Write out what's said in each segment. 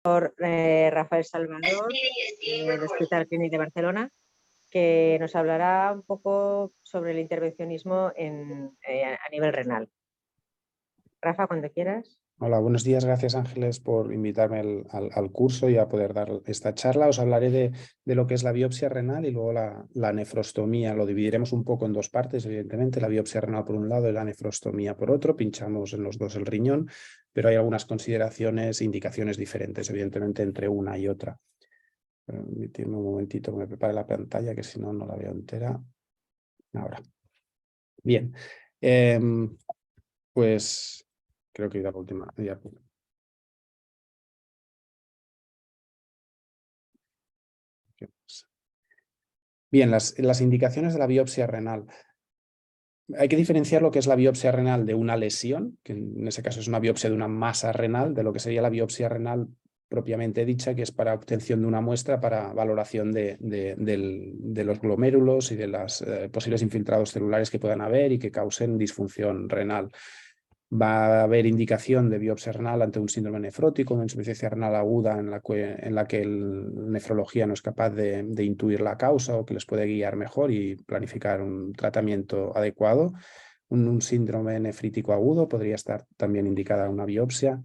Rafael Salvador, del Hospital Clínic de Barcelona, que nos hablará un poco sobre el intervencionismo a nivel renal. Rafa, cuando quieras. Hola, buenos días. Gracias, Ángeles, por invitarme al curso y a poder dar esta charla. Os hablaré de lo que es la biopsia renal y luego la nefrostomía. Lo dividiremos un poco en dos partes, evidentemente. La biopsia renal por un lado y la nefrostomía por otro. Pinchamos en los dos el riñón, pero hay algunas consideraciones, indicaciones diferentes, evidentemente, entre una y otra. Permitidme un momentito que me prepare la pantalla, que si no, no la veo entera. Ahora. Bien. Pues creo que he ido a la última. Bien, las indicaciones de la biopsia renal. Hay que diferenciar lo que es la biopsia renal de una lesión, que en ese caso es una biopsia de una masa renal, de lo que sería la biopsia renal propiamente dicha, que es para obtención de una muestra para valoración de los glomérulos y de los posibles infiltrados celulares que puedan haber y que causen disfunción renal. Va a haber indicación de biopsia renal ante un síndrome nefrótico, una insuficiencia renal aguda en la que el nefrología no es capaz de intuir la causa o que les puede guiar mejor y planificar un tratamiento adecuado. Un síndrome nefrítico agudo podría estar también indicada una biopsia.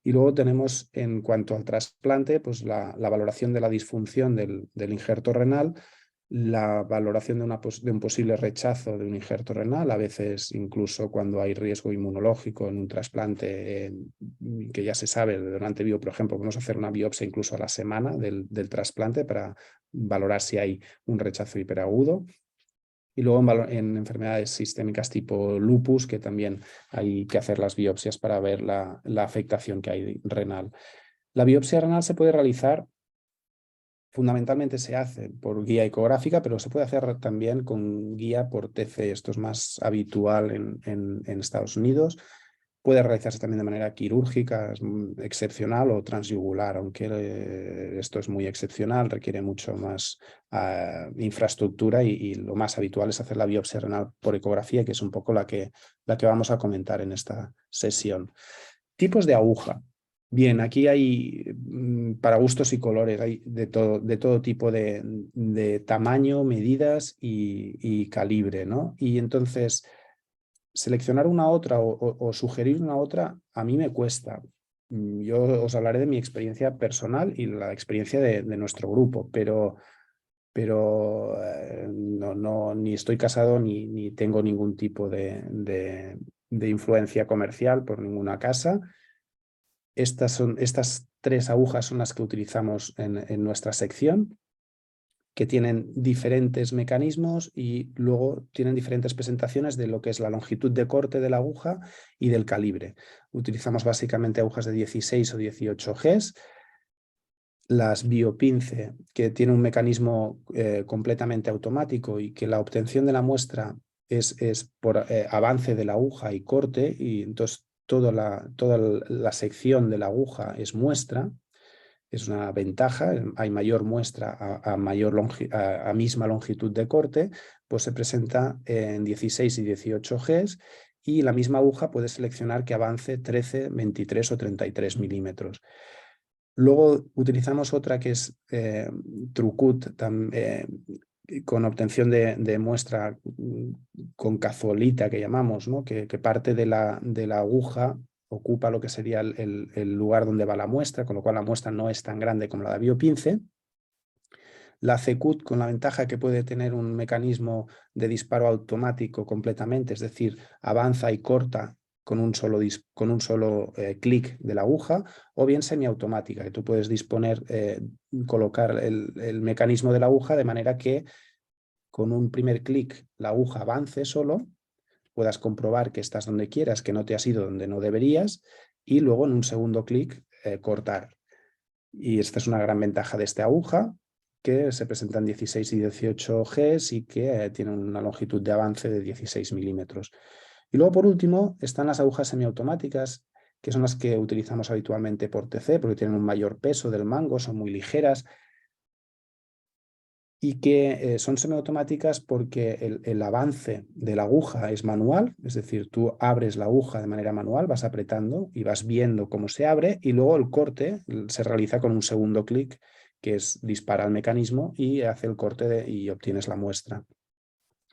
Y luego tenemos, en cuanto al trasplante, pues la valoración de la disfunción del injerto renal, la valoración de un posible rechazo de un injerto renal, a veces incluso cuando hay riesgo inmunológico en un trasplante que ya se sabe de donante vivo, por ejemplo, podemos hacer una biopsia incluso a la semana del trasplante para valorar si hay un rechazo hiperagudo. Y luego en enfermedades sistémicas tipo lupus, que también hay que hacer las biopsias para ver la afectación que hay renal. La biopsia renal se puede realizar, fundamentalmente se hace por guía ecográfica, pero se puede hacer también con guía por TC. Esto es más habitual en Estados Unidos. Puede realizarse también de manera quirúrgica, es excepcional, o transyugular, aunque esto es muy excepcional, requiere mucho más infraestructura y lo más habitual es hacer la biopsia renal por ecografía, que es un poco la que vamos a comentar en esta sesión. Tipos de aguja. Bien, aquí hay para gustos y colores, hay de todo tipo de tamaño, medidas y calibre, ¿no? Y entonces, seleccionar una otra o sugerir una otra, a mí me cuesta. Yo os hablaré de mi experiencia personal y la experiencia de nuestro grupo, pero no, ni estoy casado ni tengo ningún tipo de influencia comercial por ninguna casa. Estas tres agujas son las que utilizamos en nuestra sección, que tienen diferentes mecanismos y luego tienen diferentes presentaciones de lo que es la longitud de corte de la aguja y del calibre. Utilizamos básicamente agujas de 16 o 18 Gs, las Biopince, que tiene un mecanismo completamente automático y que la obtención de la muestra es por avance de la aguja y corte, y entonces toda la sección de la aguja es muestra. Es una ventaja, hay mayor muestra a misma longitud de corte, pues se presenta en 16 y 18 Gs y la misma aguja puede seleccionar que avance 13, 23 o 33 milímetros. Luego utilizamos otra que es Trucut, con obtención de muestra con cazolita que llamamos, ¿no? que parte de la aguja ocupa lo que sería el lugar donde va la muestra, con lo cual la muestra no es tan grande como la de Biopince. La CECUT, con la ventaja que puede tener un mecanismo de disparo automático completamente, es decir, avanza y corta con un solo clic de la aguja, o bien semiautomática, que tú puedes disponer, colocar el mecanismo de la aguja de manera que con un primer clic la aguja avance solo, puedas comprobar que estás donde quieras, que no te has ido donde no deberías, y luego en un segundo clic cortar. Y esta es una gran ventaja de esta aguja, que se presenta en 16 y 18 Gs y que tiene una longitud de avance de 16 milímetros. Y luego, por último, están las agujas semiautomáticas, que son las que utilizamos habitualmente por TC, porque tienen un mayor peso del mango, son muy ligeras. y que son semiautomáticas porque el avance de la aguja es manual, es decir, tú abres la aguja de manera manual, vas apretando y vas viendo cómo se abre, y luego el corte se realiza con un segundo clic, que es dispara el mecanismo y hace el corte y obtienes la muestra.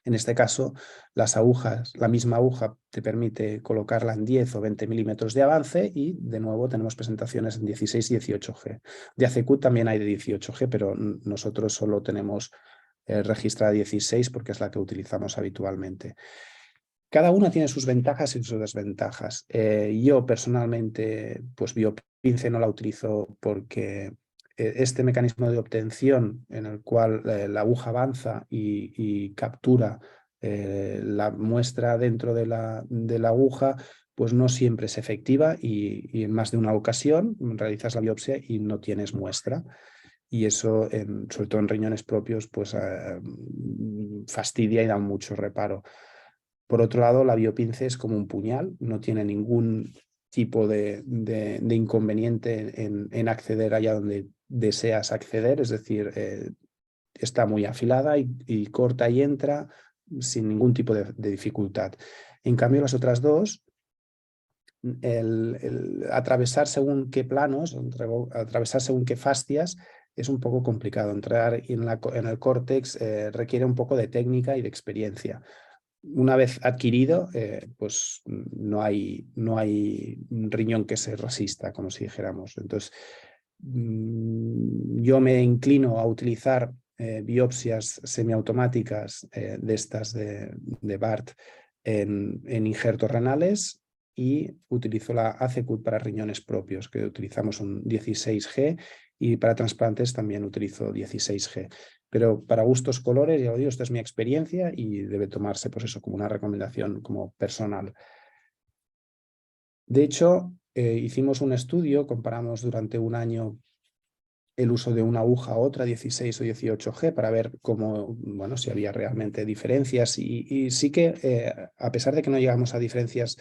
En este caso, las agujas, la misma aguja te permite colocarla en 10 o 20 milímetros de avance, y de nuevo tenemos presentaciones en 16 y 18G. De ACQ también hay de 18G, pero nosotros solo tenemos registrada 16 porque es la que utilizamos habitualmente. Cada una tiene sus ventajas y sus desventajas. Yo personalmente, pues biopince no la utilizo porque este mecanismo de obtención en el cual la aguja avanza y captura la muestra dentro de la aguja, pues no siempre es efectiva, y en más de una ocasión realizas la biopsia y no tienes muestra. Y eso, sobre todo en riñones propios, pues fastidia y da mucho reparo. Por otro lado, la biopince es como un puñal, no tiene ningún tipo de inconveniente en acceder allá donde deseas acceder, es decir, está muy afilada y corta y entra sin ningún tipo de dificultad. En cambio, las otras dos, el atravesar según qué planos, atravesar según qué fascias, es un poco complicado. Entrar en el córtex requiere un poco de técnica y de experiencia. Una vez adquirido, pues no hay un riñón que se resista, como si dijéramos. Entonces, yo me inclino a utilizar biopsias semiautomáticas de estas de BART en injertos renales, y utilizo la ACQ para riñones propios, que utilizamos un 16G, y para trasplantes también utilizo 16G. Pero para gustos colores, ya lo digo, esta es mi experiencia y debe tomarse, pues eso, como una recomendación como personal. De hecho, hicimos un estudio, comparamos durante un año el uso de una aguja a otra, 16 o 18G, para ver cómo, bueno, si había realmente diferencias. Y sí que, a pesar de que no llegamos a diferencias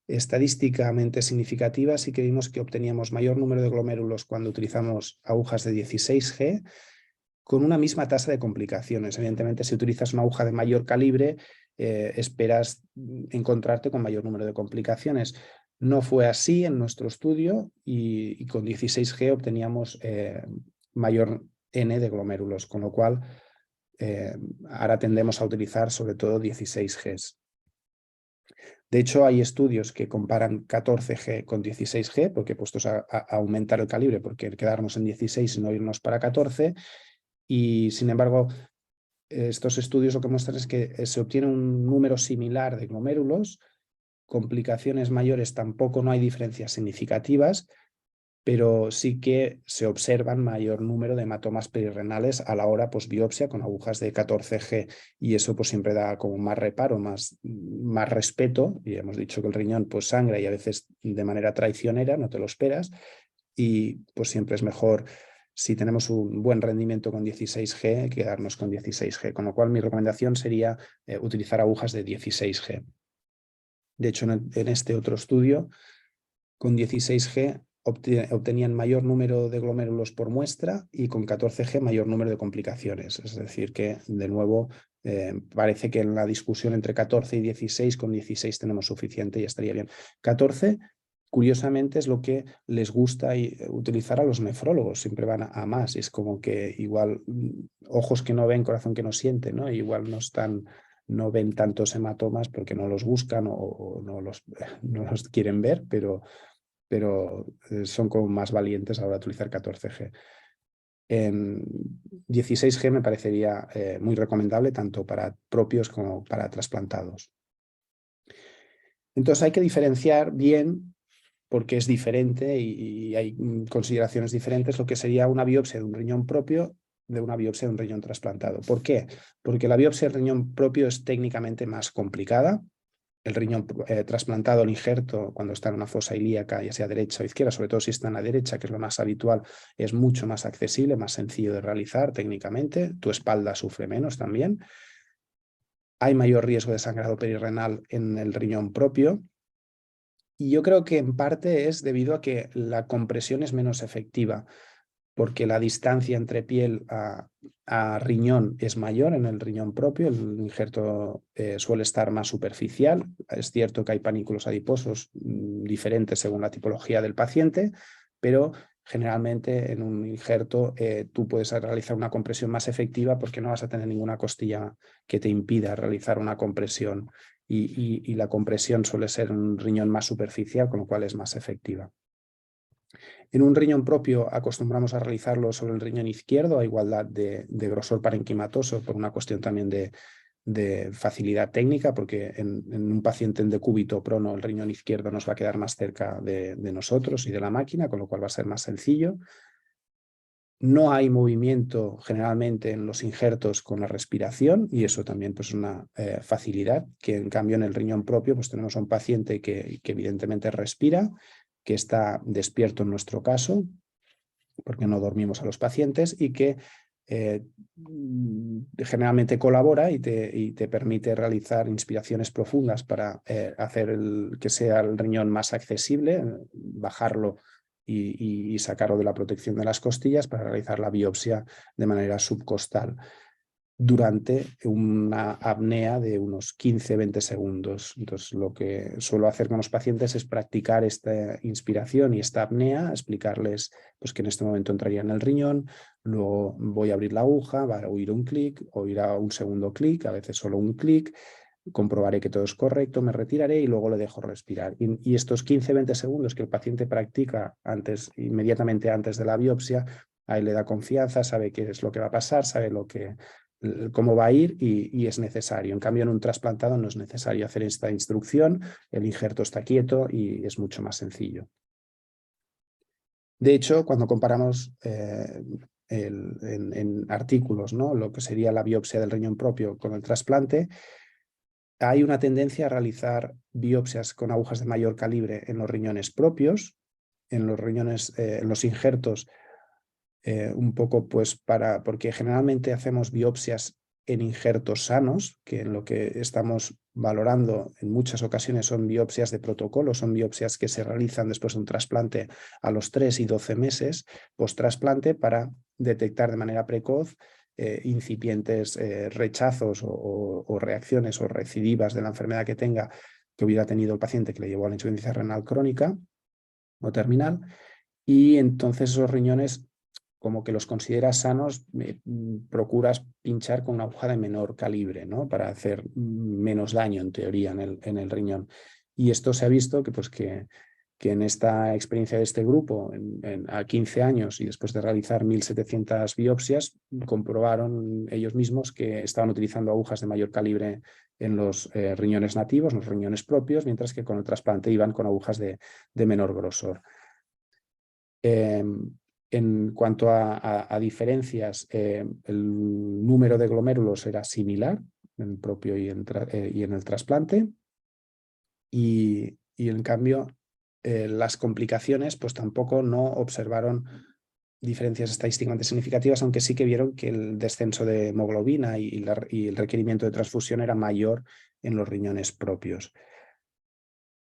estadísticamente significativas, sí que vimos que obteníamos mayor número de glomérulos cuando utilizamos agujas de 16G, con una misma tasa de complicaciones. Evidentemente, si utilizas una aguja de mayor calibre, esperas encontrarte con mayor número de complicaciones. No fue así en nuestro estudio, y con 16G obteníamos mayor N de glomérulos, con lo cual ahora tendemos a utilizar sobre todo 16Gs. De hecho, hay estudios que comparan 14G con 16G, porque puestos a aumentar el calibre, porque quedarnos en 16 y no irnos para 14, y sin embargo, estos estudios lo que muestran es que se obtiene un número similar de glomérulos, complicaciones mayores tampoco no hay diferencias significativas, pero sí que se observan mayor número de hematomas perirrenales a la hora posbiopsia con agujas de 14G, y eso pues siempre da como más reparo, más respeto, y hemos dicho que el riñón pues sangra y a veces de manera traicionera, no te lo esperas, y pues siempre es mejor, si tenemos un buen rendimiento con 16G, quedarnos con 16G, con lo cual mi recomendación sería utilizar agujas de 16G. De hecho, en este otro estudio, con 16G obtenían mayor número de glomérulos por muestra, y con 14G mayor número de complicaciones. Es decir, que de nuevo parece que en la discusión entre 14 y 16, con 16 tenemos suficiente y estaría bien. 14, curiosamente, es lo que les gusta utilizar a los nefrólogos, siempre van a más. Es como que igual ojos que no ven, corazón que no siente, ¿no? Igual no ven tantos hematomas porque no los buscan o no los quieren ver, pero son como más valientes ahora de utilizar 14G. 16G me parecería muy recomendable tanto para propios como para trasplantados. Entonces hay que diferenciar bien, porque es diferente y hay consideraciones diferentes, lo que sería una biopsia de un riñón propio de una biopsia de un riñón trasplantado. ¿Por qué? Porque la biopsia del riñón propio es técnicamente más complicada. El riñón trasplantado, el injerto, cuando está en una fosa ilíaca, ya sea derecha o izquierda, sobre todo si está en la derecha, que es lo más habitual, es mucho más accesible, más sencillo de realizar técnicamente. Tu espalda sufre menos también. Hay mayor riesgo de sangrado perirrenal en el riñón propio. Y yo creo que en parte es debido a que la compresión es menos efectiva, porque la distancia entre piel a riñón es mayor en el riñón propio, el injerto suele estar más superficial. Es cierto que hay panículos adiposos diferentes según la tipología del paciente, pero generalmente en un injerto tú puedes realizar una compresión más efectiva porque no vas a tener ninguna costilla que te impida realizar una compresión y la compresión suele ser un riñón más superficial, con lo cual es más efectiva. En un riñón propio acostumbramos a realizarlo sobre el riñón izquierdo a igualdad de grosor parenquimatoso por una cuestión también de facilidad técnica, porque en un paciente en decúbito prono el riñón izquierdo nos va a quedar más cerca de nosotros y de la máquina, con lo cual va a ser más sencillo. No hay movimiento generalmente en los injertos con la respiración y eso también pues, es una facilidad, que en cambio en el riñón propio pues, tenemos a un paciente que evidentemente respira, que está despierto en nuestro caso, porque no dormimos a los pacientes, y que generalmente colabora y te permite realizar inspiraciones profundas para hacer que sea el riñón más accesible, bajarlo y sacarlo de la protección de las costillas para realizar la biopsia de manera subcostal durante una apnea de unos 15-20 segundos. Entonces, lo que suelo hacer con los pacientes es practicar esta inspiración y esta apnea, explicarles pues, que en este momento entraría en el riñón, luego voy a abrir la aguja, va a oír un clic, oirá un segundo clic, a veces solo un clic, comprobaré que todo es correcto, me retiraré y luego le dejo respirar. Y estos 15-20 segundos que el paciente practica inmediatamente antes de la biopsia, ahí le da confianza, sabe qué es lo que va a pasar, sabe cómo va a ir y es necesario. En cambio, en un trasplantado no es necesario hacer esta instrucción, el injerto está quieto y es mucho más sencillo. De hecho, cuando comparamos en artículos, ¿no?, lo que sería la biopsia del riñón propio con el trasplante, hay una tendencia a realizar biopsias con agujas de mayor calibre en los riñones propios, en los injertos, un poco pues porque generalmente hacemos biopsias en injertos sanos, que en lo que estamos valorando en muchas ocasiones son biopsias de protocolo, son biopsias que se realizan después de un trasplante a los 3 y 12 meses post-trasplante para detectar de manera precoz incipientes rechazos o reacciones o recidivas de la enfermedad que hubiera tenido el paciente que le llevó a la insuficiencia renal crónica o terminal, y entonces esos riñones, como que los consideras sanos, procuras pinchar con una aguja de menor calibre, ¿no?, para hacer menos daño en teoría en el riñón. Y esto se ha visto que en esta experiencia de este grupo, a 15 años y después de realizar 1.700 biopsias, comprobaron ellos mismos que estaban utilizando agujas de mayor calibre en los riñones nativos, los riñones propios, mientras que con el trasplante iban con agujas de menor grosor. En cuanto a diferencias, el número de glomérulos era similar en el propio y en el trasplante, y en cambio las complicaciones pues tampoco no observaron diferencias estadísticamente significativas, aunque sí que vieron que el descenso de hemoglobina y el requerimiento de transfusión era mayor en los riñones propios.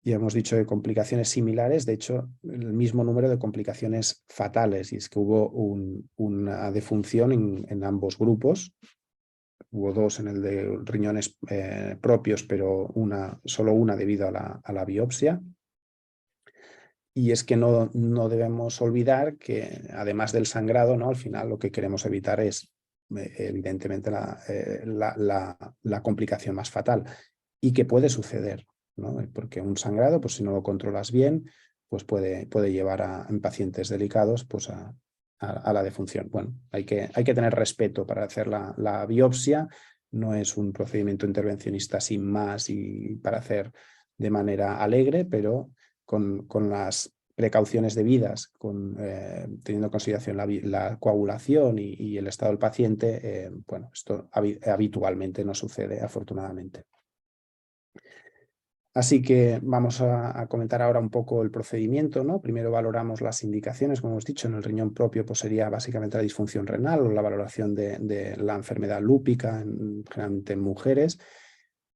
Ya hemos dicho de complicaciones similares, de hecho, el mismo número de complicaciones fatales, y es que hubo una defunción en ambos grupos. Hubo 2 en el de riñones propios, pero solo una debido a la biopsia. Y es que no debemos olvidar que, además del sangrado, ¿no?, al final lo que queremos evitar es, evidentemente, la complicación más fatal, y que puede suceder, ¿no?, porque un sangrado, pues si no lo controlas bien, pues puede llevar en pacientes delicados pues a la defunción. Bueno, hay que tener respeto para hacer la biopsia, no es un procedimiento intervencionista sin más y para hacer de manera alegre, pero con las precauciones debidas, teniendo en consideración la coagulación y el estado del paciente, bueno, esto habitualmente no sucede, afortunadamente. Así que vamos a comentar ahora un poco el procedimiento, ¿no? Primero valoramos las indicaciones, como hemos dicho, en el riñón propio pues sería básicamente la disfunción renal o la valoración de la enfermedad lúpica, generalmente en mujeres,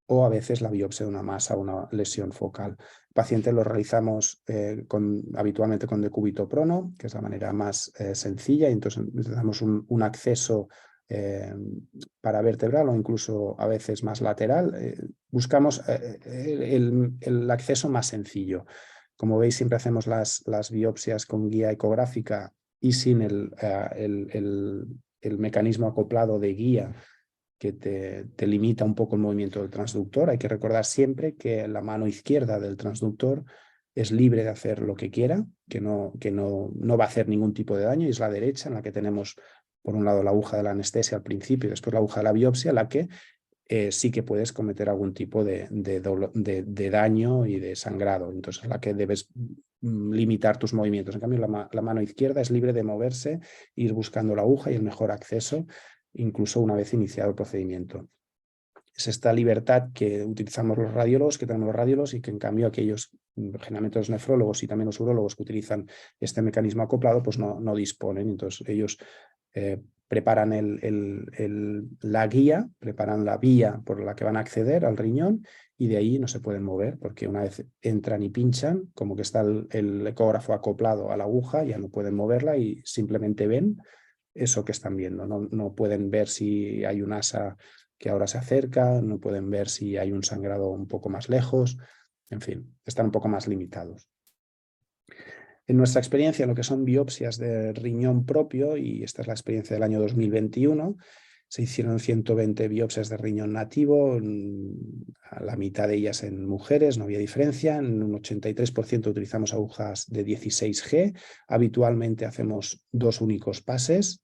o a veces la biopsia de una masa o una lesión focal. paciente lo realizamos habitualmente con decúbito prono, que es la manera más sencilla, y entonces necesitamos un acceso paravertebral o incluso a veces más lateral. Buscamos el acceso más sencillo. Como veis, siempre hacemos las biopsias con guía ecográfica y sin el mecanismo acoplado de guía que te limita un poco el movimiento del transductor. Hay que recordar siempre que la mano izquierda del transductor es libre de hacer lo que quiera, que no va a hacer ningún tipo de daño, y es la derecha en la que tenemos, por un lado, la aguja de la anestesia al principio y después la aguja de la biopsia, la que sí que puedes cometer algún tipo de daño y de sangrado. Entonces, la que debes limitar tus movimientos. En cambio, la mano izquierda es libre de moverse, ir buscando la aguja y el mejor acceso, incluso una vez iniciado el procedimiento. Es esta libertad que utilizamos los radiólogos, que tenemos los radiólogos, y que en cambio aquellos, generalmente los nefrólogos y también los urólogos que utilizan este mecanismo acoplado, pues no disponen. Entonces ellos preparan la guía, preparan la vía por la que van a acceder al riñón, y de ahí no se pueden mover, porque una vez entran y pinchan, como que está el ecógrafo acoplado a la aguja, ya no pueden moverla y simplemente ven eso que están viendo. No pueden ver si hay un asa que ahora se acerca, no pueden ver si hay un sangrado un poco más lejos, en fin, están un poco más limitados. En nuestra experiencia, en lo que son biopsias de riñón propio, y esta es la experiencia del año 2021, se hicieron 120 biopsias de riñón nativo, a la mitad de ellas en mujeres, no había diferencia. En un 83% utilizamos agujas de 16G. Habitualmente hacemos 2 únicos pases.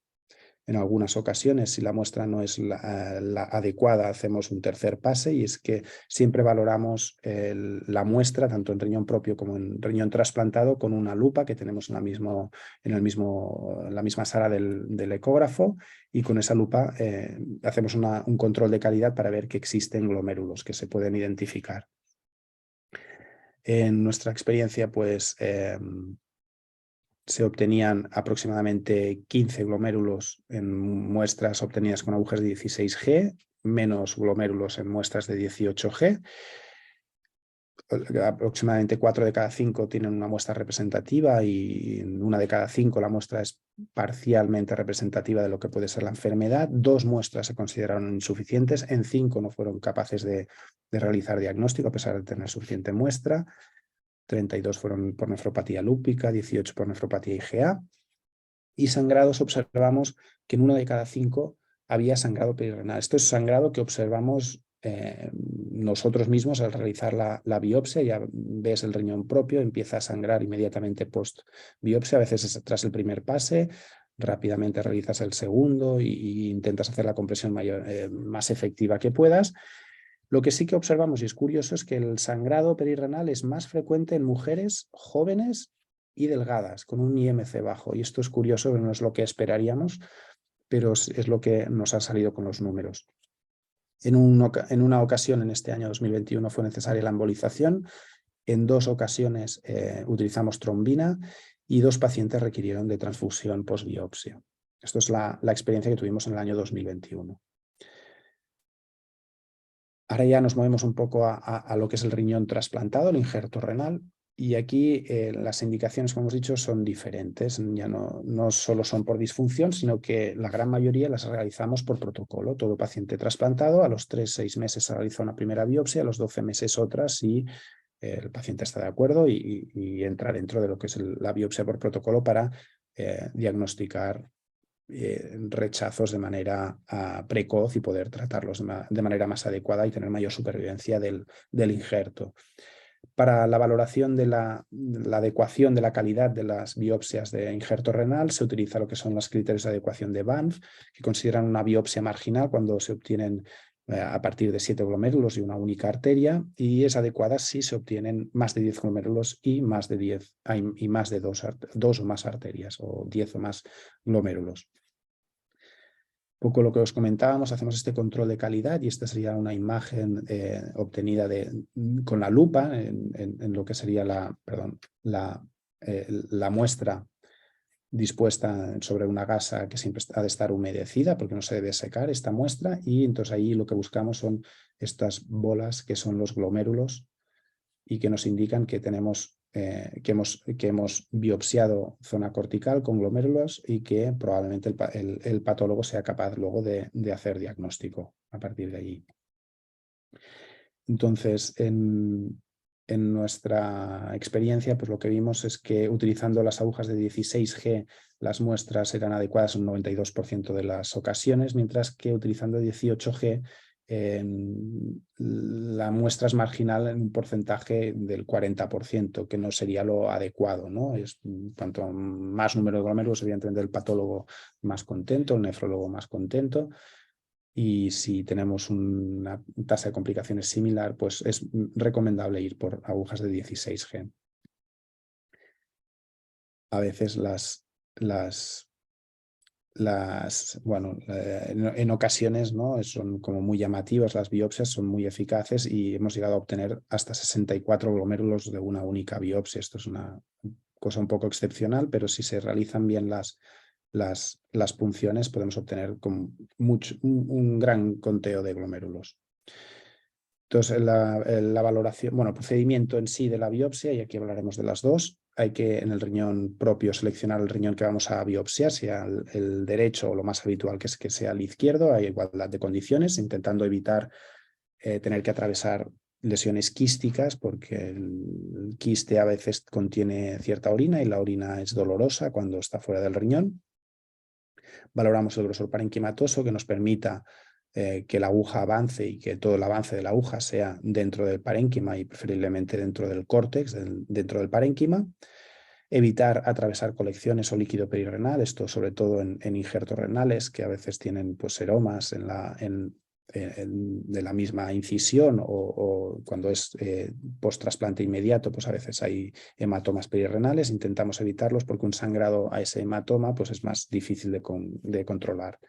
En algunas ocasiones, si la muestra no es la adecuada, hacemos un tercer pase, y es que siempre valoramos la muestra, tanto en riñón propio como en riñón trasplantado, con una lupa que tenemos en la misma sala del ecógrafo, y con esa lupa hacemos un control de calidad para ver que existen glomérulos que se pueden identificar. En nuestra experiencia, pues se obtenían aproximadamente 15 glomérulos en muestras obtenidas con agujas de 16G, menos glomérulos en muestras de 18G. Aproximadamente 4 de cada 5 tienen una muestra representativa, y en 1 de cada 5 la muestra es parcialmente representativa de lo que puede ser la enfermedad. 2 muestras se consideraron insuficientes, en 5 no fueron capaces de realizar diagnóstico a pesar de tener suficiente muestra. 32 fueron por nefropatía lúpica, 18 por nefropatía IgA. Y sangrados, observamos que en 1 de cada 5 había sangrado perirenal. Esto es sangrado que observamos nosotros mismos al realizar la biopsia. Ya ves el riñón propio, empieza a sangrar inmediatamente post biopsia, a veces es tras el primer pase. Rápidamente realizas el segundo y intentas hacer la compresión más efectiva que puedas. Lo que sí que observamos, y es curioso, es que el sangrado perirenal es más frecuente en mujeres jóvenes y delgadas, con un IMC bajo. Y esto es curioso, no es lo que esperaríamos, pero es lo que nos ha salido con los números. En una ocasión, en este año 2021, fue necesaria la embolización. En 2 ocasiones utilizamos trombina, y 2 pacientes requirieron de transfusión postbiopsia. Esto es la experiencia que tuvimos en el año 2021. Ahora ya nos movemos un poco a lo que es el riñón trasplantado, el injerto renal, y aquí las indicaciones, como hemos dicho, son diferentes. Ya no solo son por disfunción, sino que la gran mayoría las realizamos por protocolo. Todo paciente trasplantado, a los 3-6 meses se realiza una primera biopsia, a los 12 meses otra, si el paciente está de acuerdo, y entra dentro de lo que es la biopsia por protocolo para diagnosticar rechazos de manera precoz y poder tratarlos de manera más adecuada y tener mayor supervivencia del injerto. Para la valoración de la adecuación de la calidad de las biopsias de injerto renal se utiliza lo que son los criterios de adecuación de Banff, que consideran una biopsia marginal cuando se obtienen a partir de 7 glomérulos y una única arteria, y es adecuada si se obtienen más de 10 glomérulos y más de 2 o más arterias, o 10 o más glomérulos. Poco lo que os comentábamos, hacemos este control de calidad, y esta sería una imagen obtenida con la lupa en lo que sería la muestra dispuesta sobre una gasa que siempre ha de estar humedecida, porque no se debe secar esta muestra, y entonces ahí lo que buscamos son estas bolas que son los glomérulos, y que nos indican que tenemos que hemos biopsiado zona cortical con glomérulos y que probablemente el patólogo sea capaz luego de hacer diagnóstico a partir de allí. Entonces, en nuestra experiencia, pues lo que vimos es que utilizando las agujas de 16G, las muestras eran adecuadas en un 92% de las ocasiones, mientras que utilizando 18G, la muestra es marginal en un porcentaje del 40%, que no sería lo adecuado, ¿no? Cuanto más número de glomérulos, evidentemente el patólogo más contento, el nefrólogo más contento. Y si tenemos una tasa de complicaciones similar, pues es recomendable ir por agujas de 16G. A veces bueno, en ocasiones, ¿no?, son como muy llamativas las biopsias, son muy eficaces y hemos llegado a obtener hasta 64 glomérulos de una única biopsia. Esto es una cosa un poco excepcional, pero si se realizan bien las punciones podemos obtener un gran conteo de glomérulos. Entonces, la valoración, bueno, el procedimiento en sí de la biopsia, y aquí hablaremos de las dos. Hay que en el riñón propio seleccionar el riñón que vamos a biopsiar, sea el derecho o lo más habitual que sea el izquierdo. Hay igualdad de condiciones, intentando evitar tener que atravesar lesiones quísticas, porque el quiste a veces contiene cierta orina y la orina es dolorosa cuando está fuera del riñón. Valoramos el grosor parenquimatoso que nos permita que la aguja avance y que todo el avance de la aguja sea dentro del parénquima y preferiblemente dentro del córtex, dentro del parénquima. Evitar atravesar colecciones o líquido perirrenal, esto sobre todo en injertos renales que a veces tienen pues seromas de la misma incisión o cuando es post-trasplante inmediato, pues a veces hay hematomas perirrenales. Intentamos evitarlos porque un sangrado a ese hematoma pues es más difícil de controlar.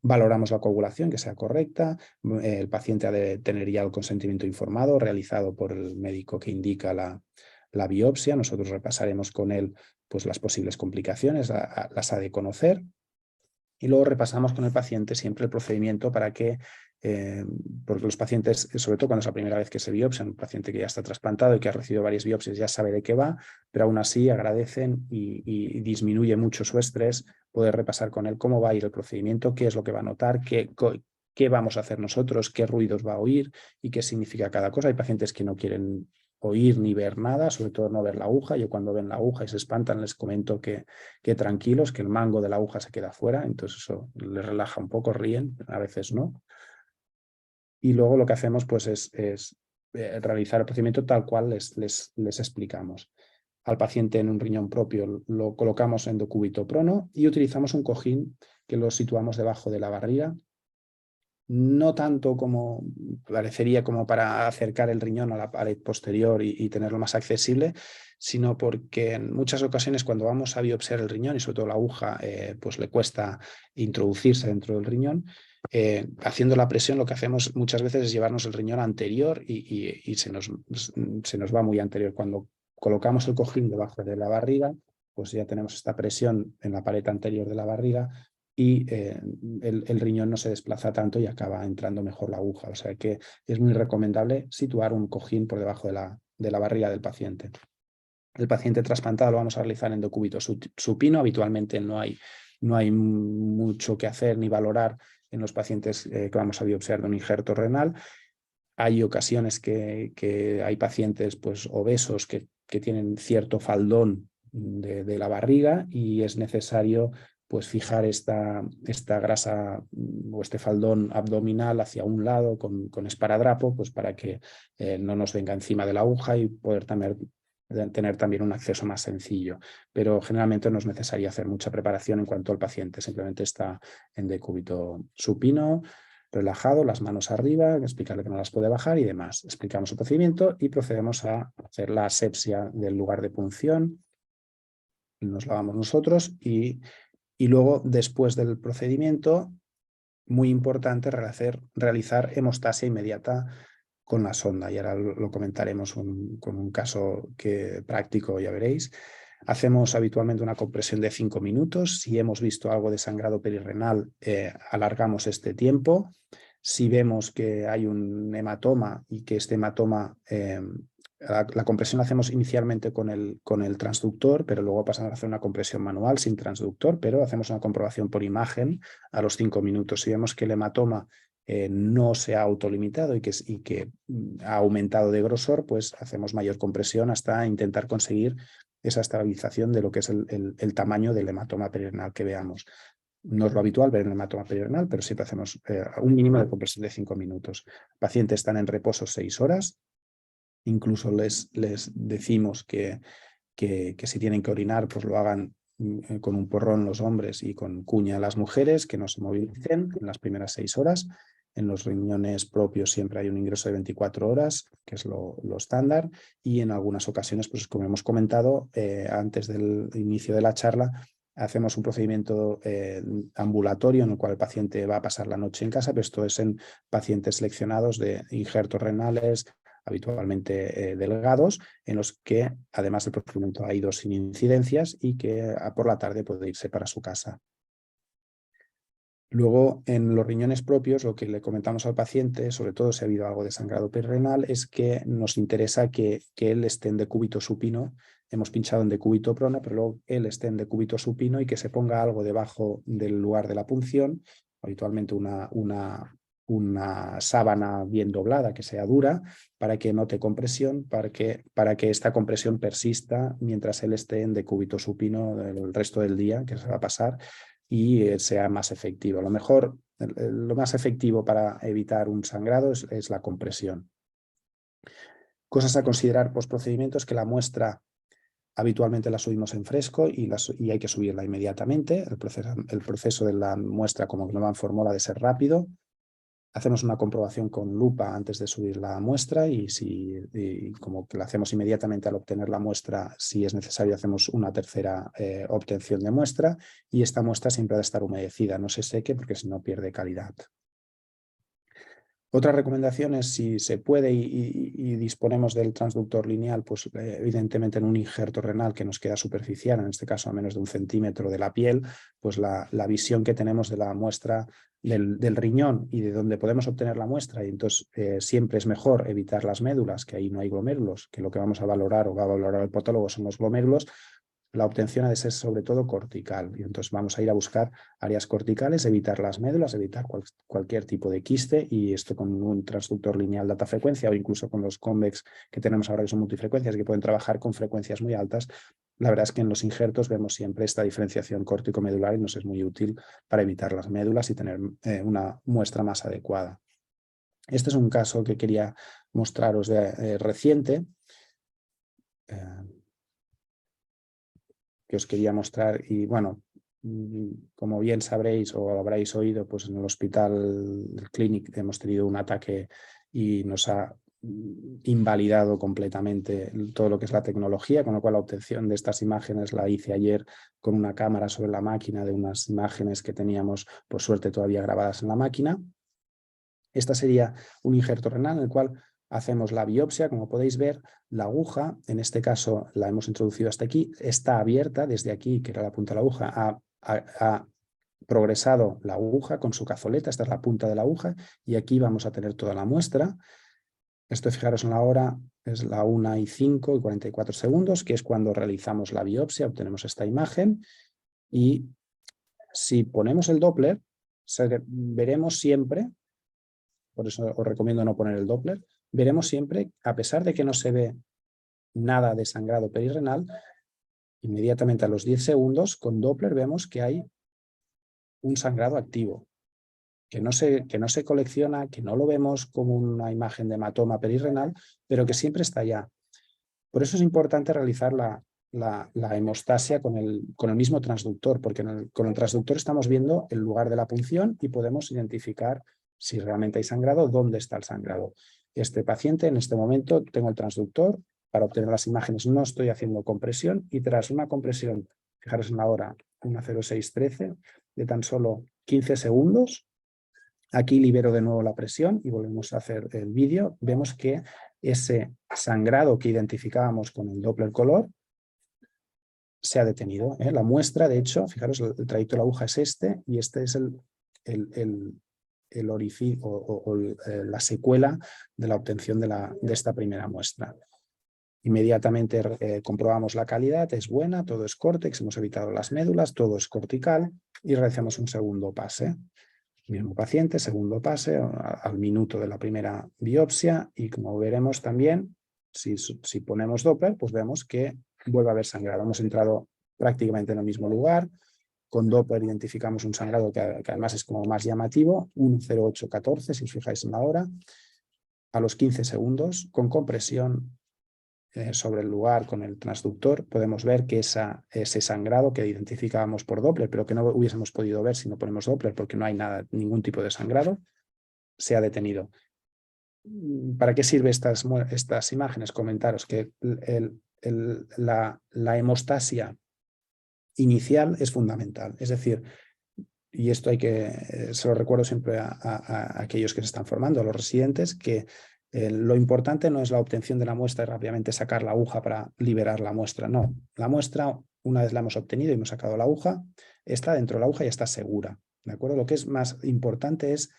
Valoramos la coagulación, que sea correcta. El paciente ha de tener ya el consentimiento informado realizado por el médico que indica la biopsia. Nosotros repasaremos con él pues, las posibles complicaciones, las ha de conocer. Y luego repasamos con el paciente siempre el procedimiento para que, porque los pacientes, sobre todo cuando es la primera vez que se biopsian, un paciente que ya está trasplantado y que ha recibido varias biopsias ya sabe de qué va, pero aún así agradecen y disminuye mucho su estrés poder repasar con él cómo va a ir el procedimiento, qué es lo que va a notar, qué vamos a hacer nosotros, qué ruidos va a oír y qué significa cada cosa. Hay pacientes que no quieren oír ni ver nada, sobre todo no ver la aguja. Yo cuando ven la aguja y se espantan les comento que tranquilos, que el mango de la aguja se queda fuera, entonces eso les relaja un poco, ríen, a veces no. Y luego lo que hacemos pues es realizar el procedimiento tal cual les explicamos. Al paciente en un riñón propio lo colocamos en decúbito prono y utilizamos un cojín que lo situamos debajo de la barriga, no tanto como parecería como para acercar el riñón a la pared posterior y tenerlo más accesible, sino porque en muchas ocasiones cuando vamos a biopsiar el riñón y sobre todo la aguja pues le cuesta introducirse dentro del riñón, haciendo la presión lo que hacemos muchas veces es llevarnos el riñón anterior y se nos va muy anterior. Cuando colocamos el cojín debajo de la barriga, pues ya tenemos esta presión en la pared anterior de la barriga y el riñón no se desplaza tanto y acaba entrando mejor la aguja. O sea que es muy recomendable situar un cojín por debajo de la barriga del paciente. El paciente trasplantado lo vamos a realizar en decúbito supino. Habitualmente no hay mucho que hacer ni valorar en los pacientes que vamos a biopsiar de un injerto renal. Hay ocasiones que hay pacientes pues, obesos que tienen cierto faldón de la barriga y es necesario pues fijar esta grasa o este faldón abdominal hacia un lado con esparadrapo, pues para que no nos venga encima de la aguja y poder tener también un acceso más sencillo. Pero generalmente no es necesario hacer mucha preparación en cuanto al paciente, simplemente está en decúbito supino, relajado, las manos arriba, explicarle que no las puede bajar y demás. Explicamos el procedimiento y procedemos a hacer la asepsia del lugar de punción. Nos lavamos nosotros y luego, después del procedimiento, muy importante realizar hemostasia inmediata con la sonda. Y ahora lo comentaremos con un caso práctico, ya veréis. Hacemos habitualmente una compresión de 5 minutos. Si hemos visto algo de sangrado perirrenal, alargamos este tiempo. Si vemos que hay un hematoma y que este hematoma La compresión la hacemos inicialmente con el transductor, pero luego pasamos a hacer una compresión manual sin transductor, pero hacemos una comprobación por imagen a los 5 minutos. Si vemos que el hematoma no se ha autolimitado y que ha aumentado de grosor, pues hacemos mayor compresión hasta intentar conseguir esa estabilización de lo que es el tamaño del hematoma perirenal que veamos. No es lo habitual ver el hematoma perirenal, pero siempre hacemos un mínimo de compresión de 5 minutos. Pacientes están en reposo 6 horas. Incluso les decimos que si tienen que orinar, pues lo hagan con un porrón los hombres y con cuña las mujeres, que no se movilicen en las primeras 6 horas. En los riñones propios siempre hay un ingreso de 24 horas, que es lo estándar, y en algunas ocasiones, pues como hemos comentado antes del inicio de la charla, hacemos un procedimiento ambulatorio en el cual el paciente va a pasar la noche en casa, pero esto es en pacientes seleccionados de injertos renales, habitualmente delgados, en los que además del procedimiento ha ido sin incidencias y que por la tarde puede irse para su casa. Luego, en los riñones propios, lo que le comentamos al paciente, sobre todo si ha habido algo de sangrado perirenal, es que nos interesa que él esté en decúbito supino. Hemos pinchado en decúbito prona, pero luego él esté en decúbito supino y que se ponga algo debajo del lugar de la punción, habitualmente una sábana bien doblada que sea dura, para que note compresión, para que esta compresión persista mientras él esté en decúbito supino el resto del día, que se va a pasar, y sea más efectivo. A lo mejor, lo más efectivo para evitar un sangrado es la compresión. Cosas a considerar postprocedimiento es que la muestra habitualmente la subimos en fresco y hay que subirla inmediatamente. El proceso de la muestra, como Globan formula, de ser rápido. Hacemos una comprobación con lupa antes de subir la muestra y como que la hacemos inmediatamente al obtener la muestra, si es necesario, hacemos una tercera obtención de muestra, y esta muestra siempre ha de estar humedecida, no se seque porque si no pierde calidad. Otra recomendación es, si se puede y disponemos del transductor lineal, pues evidentemente en un injerto renal que nos queda superficial, en este caso a menos de 1 centímetro de la piel, pues la visión que tenemos de la muestra del riñón y de donde podemos obtener la muestra, y entonces siempre es mejor evitar las médulas, que ahí no hay glomérulos, que lo que vamos a valorar o va a valorar el patólogo son los glomérulos. La obtención ha de ser sobre todo cortical, y entonces vamos a ir a buscar áreas corticales, evitar las médulas, evitar cualquier tipo de quiste, y esto con un transductor lineal de alta frecuencia o incluso con los convex que tenemos ahora, que son multifrecuencias y que pueden trabajar con frecuencias muy altas. La verdad es que en los injertos vemos siempre esta diferenciación córtico-medular y nos es muy útil para evitar las médulas y tener una muestra más adecuada. Este es un caso que quería mostraros reciente, que os quería mostrar, y bueno, como bien sabréis o habréis oído, pues en el Hospital Clínic hemos tenido un ataque y nos ha invalidado completamente todo lo que es la tecnología, con lo cual la obtención de estas imágenes la hice ayer con una cámara sobre la máquina, de unas imágenes que teníamos, por suerte, todavía grabadas en la máquina. Esta sería un injerto renal en el cual hacemos la biopsia. Como podéis ver, la aguja, en este caso la hemos introducido hasta aquí, está abierta desde aquí, que era la punta de la aguja, ha progresado la aguja con su cazoleta, esta es la punta de la aguja, y aquí vamos a tener toda la muestra. Esto, fijaros en la hora, es la 1:05 y 44 segundos, que es cuando realizamos la biopsia, obtenemos esta imagen, y si ponemos el Doppler, veremos siempre, por eso os recomiendo no poner el Doppler, veremos siempre, a pesar de que no se ve nada de sangrado perirenal, inmediatamente a los 10 segundos, con Doppler vemos que hay un sangrado activo, que no se colecciona, que no lo vemos como una imagen de hematoma perirenal, pero que siempre está allá. Por eso es importante realizar la hemostasia con el mismo transductor, porque con el transductor estamos viendo el lugar de la punción y podemos identificar si realmente hay sangrado, dónde está el sangrado. Este paciente, en este momento, tengo el transductor. Para obtener las imágenes no estoy haciendo compresión, y tras una compresión, fijaros en la hora, 1:06:13, de tan solo 15 segundos, aquí libero de nuevo la presión y volvemos a hacer el vídeo. Vemos que ese sangrado que identificábamos con el Doppler color se ha detenido. La muestra, de hecho, fijaros, el trayecto de la aguja es este, y este es el orificio o la secuela de la obtención de esta primera muestra. Inmediatamente comprobamos la calidad, es buena, todo es córtex, hemos evitado las médulas, todo es cortical y realizamos un segundo pase. Mismo paciente, segundo pase al minuto de la primera biopsia y como veremos también, si ponemos Doppler, pues vemos que vuelve a haber sangrado. Hemos entrado prácticamente en el mismo lugar. Con Doppler identificamos un sangrado que además es como más llamativo, 1,0814, si os fijáis en la hora, a los 15 segundos, con compresión sobre el lugar con el transductor, podemos ver que ese sangrado que identificábamos por Doppler, pero que no hubiésemos podido ver si no ponemos Doppler porque no hay ningún tipo de sangrado, se ha detenido. ¿Para qué sirven estas imágenes? Comentaros que la hemostasia inicial es fundamental. Es decir, y esto se lo recuerdo siempre a aquellos que se están formando, a los residentes, que lo importante no es la obtención de la muestra y rápidamente sacar la aguja para liberar la muestra. No, la muestra, una vez la hemos obtenido y hemos sacado la aguja, está dentro de la aguja y está segura. ¿De acuerdo? Lo que es más importante es,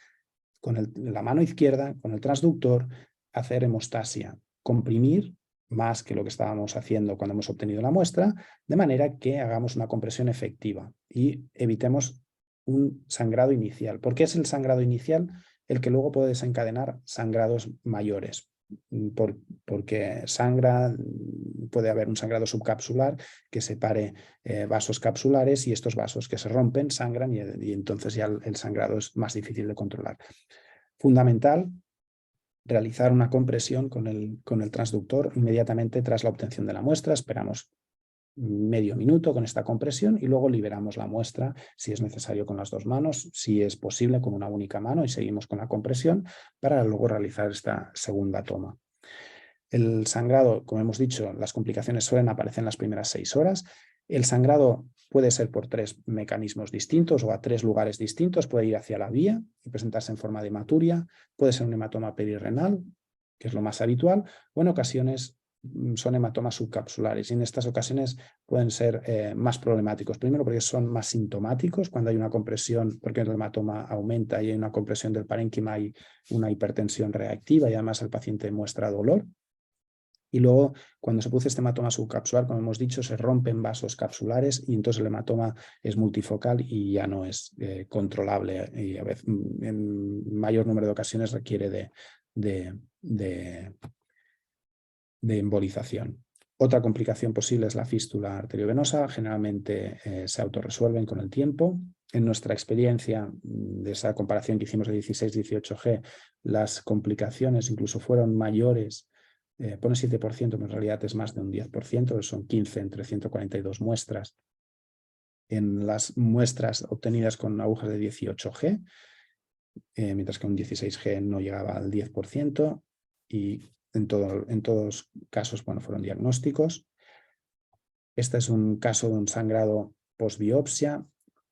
con la mano izquierda, con el transductor, hacer hemostasia, comprimir más que lo que estábamos haciendo cuando hemos obtenido la muestra, de manera que hagamos una compresión efectiva y evitemos un sangrado inicial. ¿Por qué es el sangrado inicial el que luego puede desencadenar sangrados mayores? Porque puede haber un sangrado subcapsular que separe vasos capsulares y estos vasos que se rompen sangran y entonces ya el sangrado es más difícil de controlar. Fundamental realizar una compresión con el transductor inmediatamente tras la obtención de la muestra. Esperamos medio minuto con esta compresión y luego liberamos la muestra si es necesario con las dos manos, si es posible con una única mano y seguimos con la compresión para luego realizar esta segunda toma. El sangrado, como hemos dicho, las complicaciones suelen aparecer en las primeras 6 horas. El sangrado puede ser por 3 mecanismos distintos o a 3 lugares distintos. Puede ir hacia la vía y presentarse en forma de hematuria. Puede ser un hematoma perirrenal, que es lo más habitual, o en ocasiones son hematomas subcapsulares y en estas ocasiones pueden ser más problemáticos. Primero porque son más sintomáticos cuando hay una compresión, porque el hematoma aumenta y hay una compresión del parénquima, hay una hipertensión reactiva y además el paciente muestra dolor. Y luego, cuando se produce este hematoma subcapsular, como hemos dicho, se rompen vasos capsulares y entonces el hematoma es multifocal y ya no es controlable y a veces, en mayor número de ocasiones requiere de embolización. Otra complicación posible es la fístula arteriovenosa. Generalmente se autorresuelven con el tiempo. En nuestra experiencia de esa comparación que hicimos de 16-18G, las complicaciones incluso fueron mayores. Pone 7%, pero en realidad es más de un 10%, son 15 entre 142 muestras. En las muestras obtenidas con agujas de 18G, mientras que un 16G no llegaba al 10%, y en todos casos fueron diagnósticos. Este es un caso de un sangrado postbiopsia.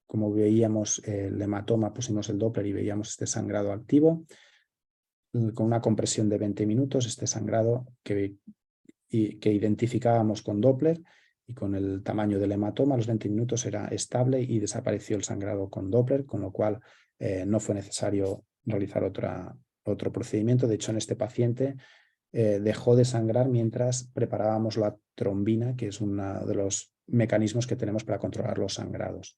Como veíamos el hematoma, pusimos el Doppler y veíamos este sangrado activo. Con una compresión de 20 minutos, este sangrado que identificábamos con Doppler y con el tamaño del hematoma, a los 20 minutos era estable y desapareció el sangrado con Doppler, con lo cual no fue necesario realizar otro procedimiento. De hecho, en este paciente dejó de sangrar mientras preparábamos la trombina, que es uno de los mecanismos que tenemos para controlar los sangrados.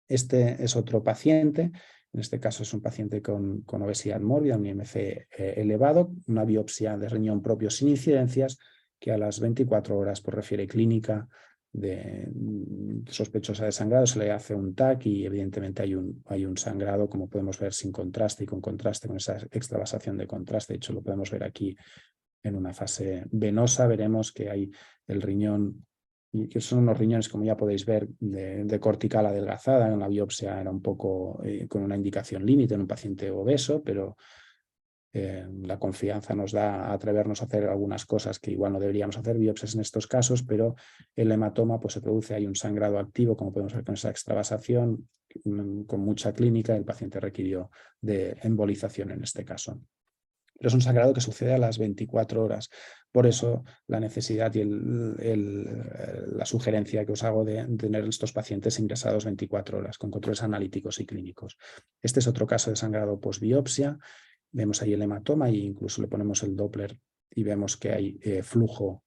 Este es otro paciente. En este caso es un paciente con obesidad mórbida, un IMC elevado, una biopsia de riñón propio sin incidencias, que a las 24 horas por refiere clínica sospechosa de sangrado, se le hace un TAC y evidentemente hay un sangrado, como podemos ver, sin contraste y con contraste, con esa extravasación de contraste. De hecho, lo podemos ver aquí en una fase venosa. Veremos que hay el riñón, que son unos riñones, como ya podéis ver, de cortical adelgazada. En la biopsia era un poco con una indicación límite en un paciente obeso, pero la confianza nos da a atrevernos a hacer algunas cosas que igual no deberíamos hacer, biopsias en estos casos, pero el hematoma se produce, hay un sangrado activo, como podemos ver con esa extravasación, con mucha clínica. El paciente requirió de embolización en este caso. Pero es un sangrado que sucede a las 24 horas. Por eso la necesidad y la sugerencia que os hago de tener estos pacientes ingresados 24 horas con controles analíticos y clínicos. Este es otro caso de sangrado postbiopsia. Vemos ahí el hematoma e incluso le ponemos el Doppler y vemos que hay flujo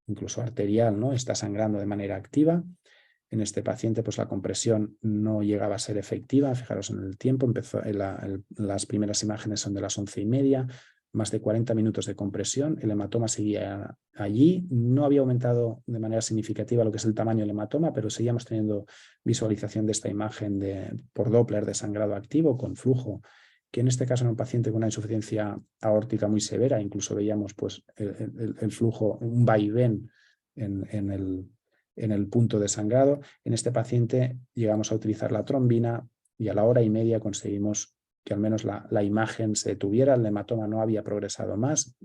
incluso arterial, ¿no? Está sangrando de manera activa. En este paciente, pues la compresión no llegaba a ser efectiva. Fijaros en el tiempo, las primeras imágenes son de las 11:30, más de 40 minutos de compresión. El hematoma seguía allí. No había aumentado de manera significativa lo que es el tamaño del hematoma, pero seguíamos teniendo visualización de esta imagen por Doppler de sangrado activo con flujo, que en este caso en un paciente con una insuficiencia aórtica muy severa, incluso veíamos pues, el flujo, un vaivén en el punto de sangrado. En este paciente llegamos a utilizar la trombina y a la 1:30 conseguimos que al menos la imagen se detuviera. El hematoma no había progresado más.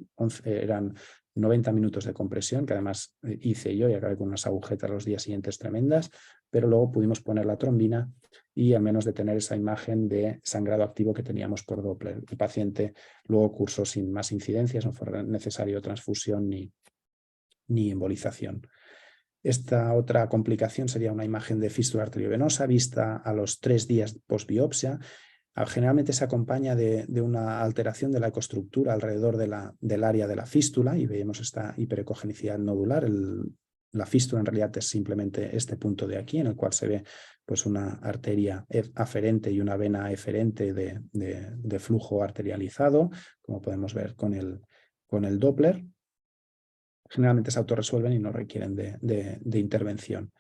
Eran 90 minutos de compresión, que además hice yo y acabé con unas agujetas los días siguientes tremendas, pero luego pudimos poner la trombina y al menos detener esa imagen de sangrado activo que teníamos por Doppler. El paciente luego cursó sin más incidencias, no fue necesario transfusión ni embolización. Esta otra complicación sería una imagen de fístula arteriovenosa vista a los 3 días post-biopsia. Generalmente se acompaña de una alteración de la ecoestructura alrededor del área de la fístula y vemos esta hiperecogenicidad nodular. La fístula en realidad es simplemente este punto de aquí, en el cual se ve pues, una arteria aferente y una vena eferente de flujo arterializado, como podemos ver con el Doppler. Generalmente se autorresuelven y no requieren de intervención.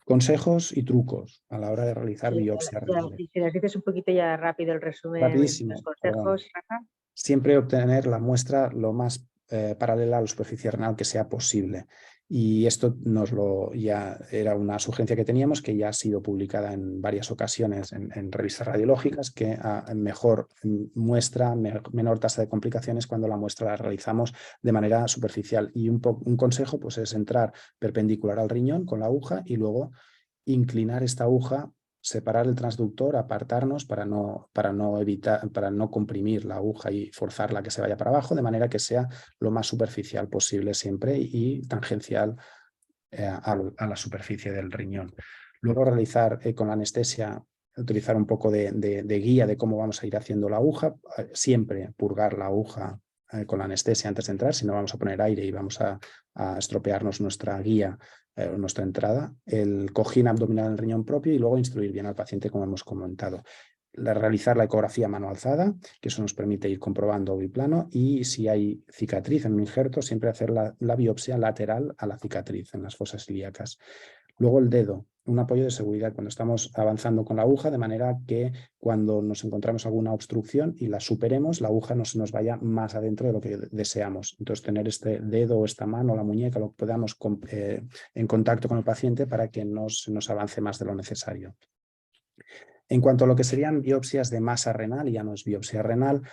Consejos y trucos a la hora de realizar biopsias renales. Si les dices un poquito ya rápido el resumen y los Rapidísimo, perdón. consejos, Rafa. Siempre obtener la muestra lo más paralela a la superficie renal que sea posible. Y esto ya era una sugerencia que teníamos, que ya ha sido publicada en varias ocasiones en revistas radiológicas, que mejor muestra, menor tasa de complicaciones cuando la muestra la realizamos de manera superficial. Y un consejo pues, es entrar perpendicular al riñón con la aguja y luego inclinar esta aguja, separar el transductor, apartarnos para no comprimir la aguja y forzarla que se vaya para abajo, de manera que sea lo más superficial posible siempre y tangencial a la superficie del riñón. Luego realizar con la anestesia, utilizar un poco de guía de cómo vamos a ir haciendo la aguja, siempre purgar la aguja con la anestesia antes de entrar, si no vamos a poner aire y vamos a estropearnos nuestra guía, nuestra entrada, el cojín abdominal en el riñón propio y luego instruir bien al paciente como hemos comentado. Realizar la ecografía a mano alzada, que eso nos permite ir comprobando biplano, y si hay cicatriz en un injerto, siempre hacer la biopsia lateral a la cicatriz en las fosas ilíacas. Luego el dedo, un apoyo de seguridad cuando estamos avanzando con la aguja, de manera que cuando nos encontramos alguna obstrucción y la superemos, la aguja no se nos vaya más adentro de lo que deseamos. Entonces tener este dedo o esta mano, la muñeca, lo podamos en contacto con el paciente para que no se nos avance más de lo necesario. En cuanto a lo que serían biopsias de masa renal, y ya no es biopsia renal,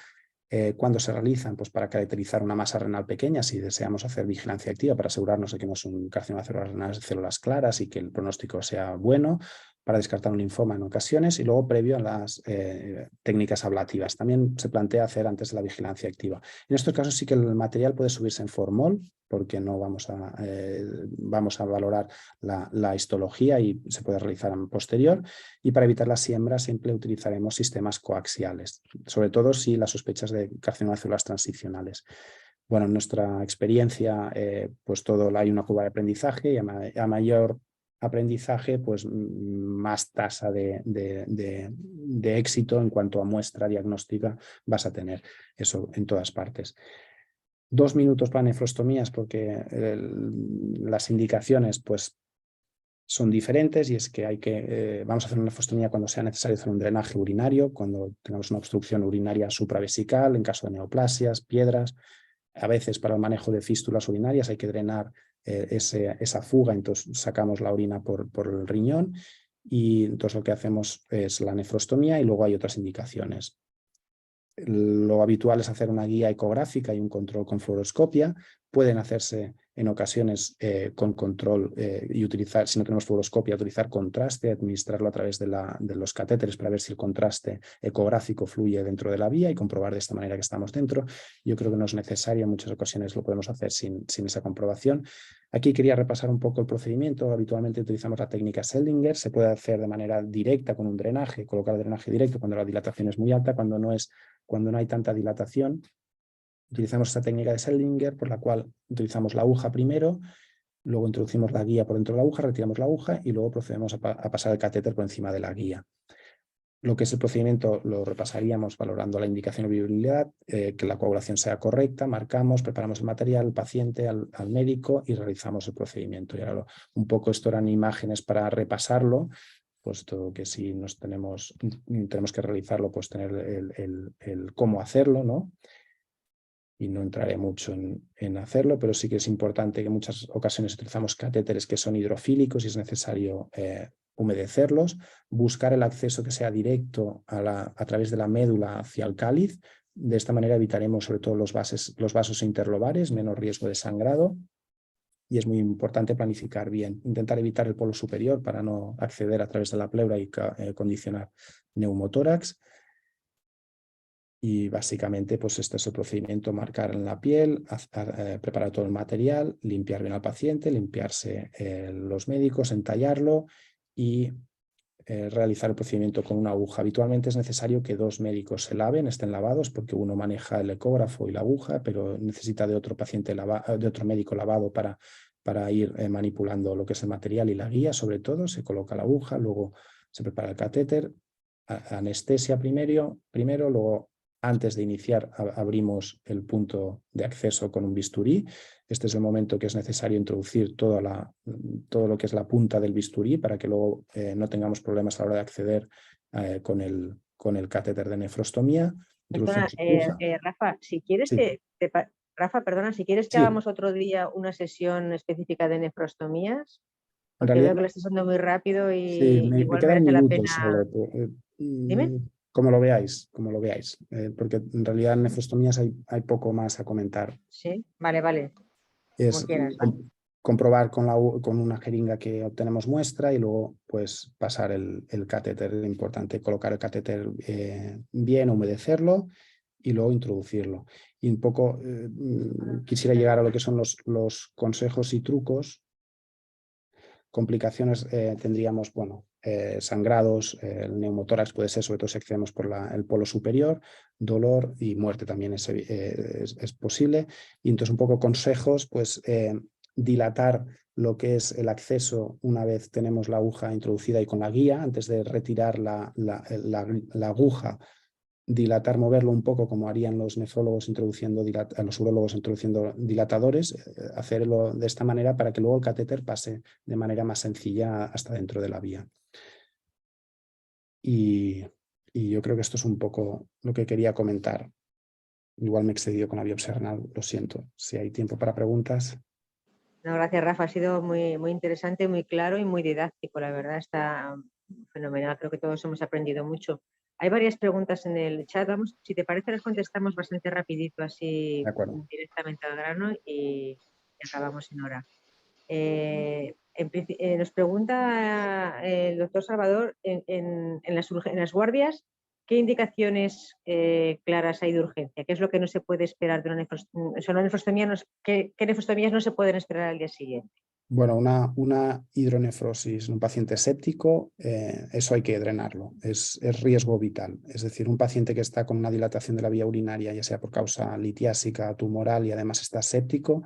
¿cuándo se realizan? Pues para caracterizar una masa renal pequeña, si deseamos hacer vigilancia activa para asegurarnos de que no es un carcinoma celular renal de células claras y que el pronóstico sea bueno, para descartar un linfoma en ocasiones y luego previo a las técnicas ablativas. También se plantea hacer antes de la vigilancia activa. En estos casos sí que el material puede subirse en formol, porque no vamos a valorar la histología y se puede realizar en posterior. Y para evitar la siembra siempre utilizaremos sistemas coaxiales, sobre todo si las sospechas de carcinoma de células transicionales. Bueno, en nuestra experiencia, pues hay una curva de aprendizaje y a mayor aprendizaje, pues más tasa de éxito en cuanto a muestra diagnóstica vas a tener. Eso en todas partes. 2 minutos para nefrostomías porque las indicaciones pues son diferentes, y es que vamos a hacer una nefrostomía cuando sea necesario hacer un drenaje urinario, cuando tengamos una obstrucción urinaria supravesical, en caso de neoplasias, piedras. A veces para el manejo de fístulas urinarias hay que drenar esa fuga, entonces sacamos la orina por el riñón y entonces lo que hacemos es la nefrostomía y luego hay otras indicaciones. Lo habitual es hacer una guía ecográfica y un control con fluoroscopia. Pueden hacerse en ocasiones con control y utilizar, si no tenemos fluoroscopia, utilizar contraste, administrarlo a través de los catéteres para ver si el contraste ecográfico fluye dentro de la vía y comprobar de esta manera que estamos dentro. Yo creo que no es necesario, en muchas ocasiones lo podemos hacer sin esa comprobación. Aquí quería repasar un poco el procedimiento. Habitualmente utilizamos la técnica Seldinger. Se puede hacer de manera directa con un drenaje, colocar el drenaje directo cuando la dilatación es muy alta, cuando no hay tanta dilatación. Utilizamos esta técnica de Seldinger, por la cual utilizamos la aguja primero, luego introducimos la guía por dentro de la aguja, retiramos la aguja y luego procedemos a pasar el catéter por encima de la guía. Lo que es el procedimiento lo repasaríamos valorando la indicación de viabilidad, que la coagulación sea correcta, marcamos, preparamos el material, al paciente, al médico y realizamos el procedimiento. Y ahora un poco esto eran imágenes para repasarlo, puesto que si tenemos que realizarlo, pues tener el cómo hacerlo, ¿no? Y no entraré mucho en hacerlo, pero sí que es importante que en muchas ocasiones utilizamos catéteres que son hidrofílicos y es necesario humedecerlos, buscar el acceso que sea directo a través de la médula hacia el cáliz. De esta manera evitaremos sobre todo los vasos interlobares, menos riesgo de sangrado. Y es muy importante planificar bien, intentar evitar el polo superior para no acceder a través de la pleura y condicionar neumotórax. Y básicamente, pues este es el procedimiento: marcar en la piel, preparar todo el material, limpiar bien al paciente, limpiarse los médicos, entallarlo y realizar el procedimiento con una aguja. Habitualmente es necesario que 2 médicos se laven, estén lavados, porque uno maneja el ecógrafo y la aguja, pero necesita de otro de otro médico lavado para ir manipulando lo que es el material y la guía. Sobre todo se coloca la aguja, luego se prepara el catéter, anestesia primero, luego antes de iniciar abrimos el punto de acceso con un bisturí. Este es el momento que es necesario introducir todo lo que es la punta del bisturí para que luego no tengamos problemas a la hora de acceder con el catéter de nefrostomía. Perdona, Rafa, si quieres Sí, Rafa, perdona, si quieres que sí, hagamos otro día una sesión específica de nefrostomías, en porque veo realidad que lo estás haciendo muy rápido sí, y me igual queda un merece la minuto pena. solo. Dime. Como lo veáis, porque en realidad en nefrostomías hay poco más a comentar. Sí, vale, vale, como Es quieras. comprobar con una jeringa que obtenemos muestra y luego pues pasar el catéter. Es importante colocar el catéter bien, humedecerlo y luego introducirlo. Y un poco quisiera llegar a lo que son los consejos y trucos. Complicaciones tendríamos, bueno, sangrados, el neumotórax puede ser, sobre todo si accedemos por el polo superior, dolor y muerte también es posible. Y entonces un poco consejos, pues dilatar lo que es el acceso una vez tenemos la aguja introducida y con la guía, antes de retirar la aguja, dilatar, moverlo un poco como harían los nefrólogos los urólogos introduciendo dilatadores, hacerlo de esta manera para que luego el catéter pase de manera más sencilla hasta dentro de la vía. Y yo creo que esto es un poco lo que quería comentar. Igual me he excedido con la biopsia renal, lo siento. Si hay tiempo para preguntas. No, gracias, Rafa. Ha sido muy, muy interesante, muy claro y muy didáctico. La verdad está fenomenal. Creo que todos hemos aprendido mucho. Hay varias preguntas en el chat. Vamos, si te parece, las contestamos bastante rapidito, así De acuerdo. directamente al grano y acabamos en hora. Nos pregunta el doctor Salvador, en las guardias, ¿qué indicaciones claras hay de urgencia? ¿Qué es lo que no se puede esperar de una nefrostomía? ¿Qué nefrostomías no se pueden esperar al día siguiente? Bueno, una hidronefrosis en un paciente séptico, eso hay que drenarlo, es riesgo vital. Es decir, un paciente que está con una dilatación de la vía urinaria, ya sea por causa litiásica, tumoral y además está séptico,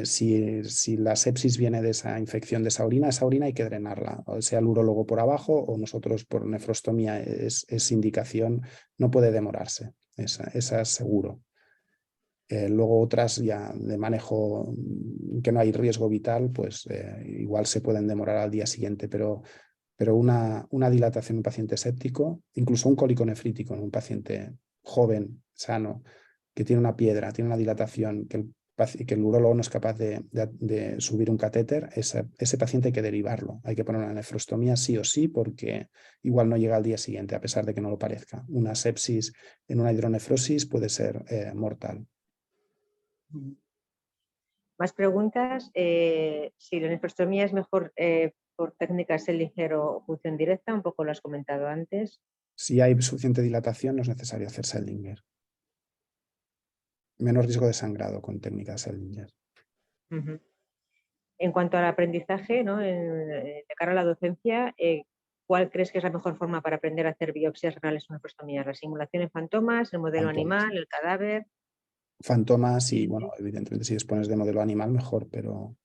si la sepsis viene de esa infección de esa orina hay que drenarla, o sea el urólogo por abajo o nosotros por nefrostomía, es indicación, no puede demorarse, esa es seguro. Luego otras ya de manejo que no hay riesgo vital, pues igual se pueden demorar al día siguiente, pero una dilatación en un paciente séptico, incluso un cólico nefrítico en un paciente joven, sano, que tiene una piedra, tiene una dilatación, que el urólogo no es capaz de subir un catéter, ese paciente hay que derivarlo, hay que poner una nefrostomía sí o sí, porque igual no llega al día siguiente, a pesar de que no lo parezca. Una sepsis en una hidronefrosis puede ser mortal. Más preguntas. Si la nefrostomía es mejor por técnicas Seldinger o punción directa, un poco lo has comentado antes. Si hay suficiente dilatación, no es necesario hacer Seldinger. Menos riesgo de sangrado con técnicas Seldinger. Uh-huh. En cuanto al aprendizaje, ¿no? De cara a la docencia, ¿cuál crees que es la mejor forma para aprender a hacer biopsias renales o nefrostomías? ¿La simulación en fantomas, el modelo Fantomas. animal, el cadáver? fantomas y, bueno, evidentemente si dispones de modelo animal mejor, pero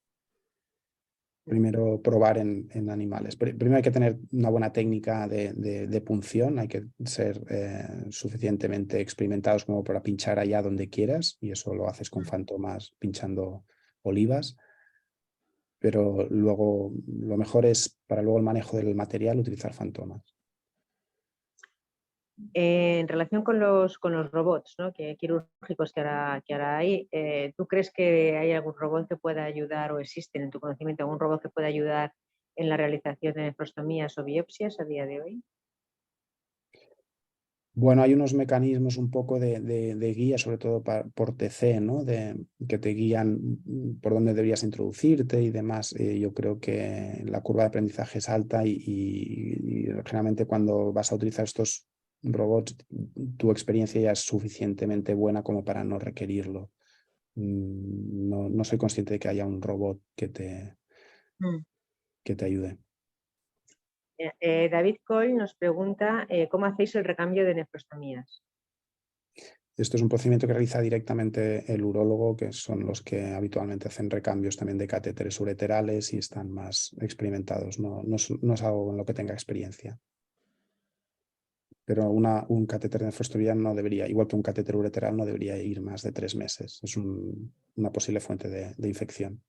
primero probar en animales. Primero hay que tener una buena técnica de punción, hay que ser suficientemente experimentados como para pinchar allá donde quieras, y eso lo haces con fantomas pinchando olivas. Pero luego lo mejor es, para luego el manejo del material, utilizar fantomas. En relación con los robots, ¿no? Quirúrgicos que ahora hay, ¿tú crees que hay algún robot que pueda ayudar o existe en tu conocimiento algún robot que pueda ayudar en la realización de nefrostomías o biopsias a día de hoy? Bueno, hay unos mecanismos un poco de guía, sobre todo por TC, ¿no? Que te guían por dónde deberías introducirte y demás. Yo creo que la curva de aprendizaje es alta y generalmente cuando vas a utilizar estos robots, tu experiencia ya es suficientemente buena como para no requerirlo. No soy consciente de que haya un robot que te ayude. David Coll nos pregunta ¿cómo hacéis el recambio de nefrostomías? Esto es un procedimiento que realiza directamente el urólogo, que son los que habitualmente hacen recambios también de catéteres ureterales y están más experimentados. No es algo en lo que tenga experiencia. Pero un catéter de nefrostomía no debería, igual que un catéter ureteral, no debería ir más de 3 meses. Es una posible fuente de infección.